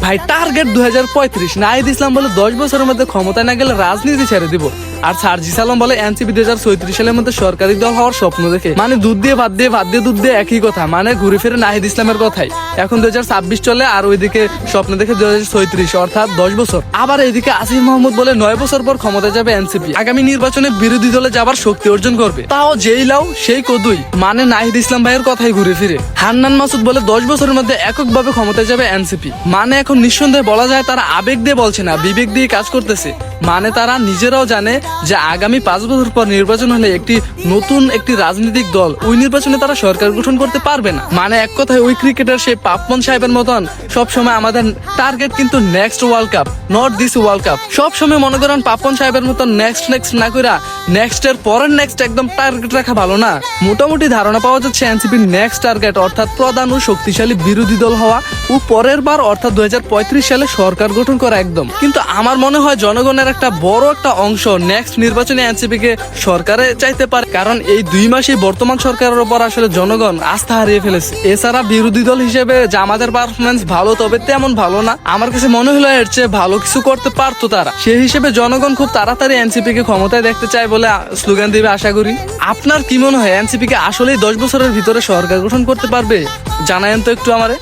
ভাই টার্গেট 2035, নাহিদ ইসলাম বলে 10 বছরের মধ্যে ক্ষমতায় না গেলে রাজনীতি ছেড়ে দিব। আর সার্জিস আলম বলে এনসিপি 2036 সালের মধ্যে সরকারি দল হওয়ার স্বপ্ন দেখে। মানে দুধ দিয়ে ভাত দিয়ে ভাত দিয়ে দুধ দিয়ে একই কথা, মানে ঘুরে ফিরে নাহিদ ইসলামের কথাই। এখন 2026 চলে আর ওইদিকে স্বপ্ন দেখে 2036, অর্থাৎ 10 বছর। আবার এইদিকে আসিফ মাহমুদ বলে 9 বছর পর ক্ষমতায় যাবে এনসিপি, আগামী নির্বাচনে বিরোধী দলে যাবার শক্তি অর্জন করবে। তাও যেই লাও সেই কদুই, মানে নাহিদ ইসলাম ভাইয়ের কথাই ঘুরে ফিরে। হান্নান মাসুদ বলে 10 বছরের মধ্যে এককভাবে ক্ষমতায় যাবে এনসিপি। মানে এখন নিঃসন্দেহে বলা যায় তারা আবেগ দিয়ে বলছে না, বিবেক দিয়ে কাজ করতেছে। মানে তারা নিজেরাও জানে যে আগামী 5 বছর পর নির্বাচন হলে নতুন একটি রাজনৈতিক দল ওই নির্বাচনে তারা সরকার গঠন করতে পারবে না। মানে এক কথায় ওই ক্রিকেটার সেই পাপমন সাহেবের মতন সবসময় আমাদের টার্গেট কিন্তু next world cup, not this world cup. সবসময় মনে করেন পাপমন সাহেবের মতন নেক্সট না করে নেক্সট এর পরের নেক্সট একদম টার্গেট রাখা ভালো না। মোটামুটি ধারণা পাওয়া যাচ্ছে এনসিপির নেক্সট টার্গেট অর্থাৎ প্রধান ও শক্তিশালী বিরোধী দল হওয়া ও পরের বার অর্থাৎ 2035 সালে সরকার গঠন করা একদম। কিন্তু আমার মনে হয় জনগণের একটা বড় একটা অংশ নেক্সট নির্বাচনে এনসিপি কে সরকারে চাইতে পারে, কারণ এই 2 মাসে বর্তমান সরকারের উপর আসলে জনগণ আস্থা হারিয়ে ফেলেছে। এছাড়া বিরোধী দল হিসেবে জামাতের পারফরমেন্স ভালো, তবে তেমন ভালো না। আমার কাছে মনে হলো এর চেয়ে ভালো কিছু করতে পারতো তারা। সেই হিসেবে জনগণ খুব তাড়াতাড়ি এনসিপি কে ক্ষমতায় দেখতে চায় বলে স্লোগান দিবে আশা করি। আপনার কি মনে হয় এনসিপি কে আসলেই 10 বছরের ভিতরে সরকার গঠন করতে পারবে? জানায়েন তো একটু আমারে।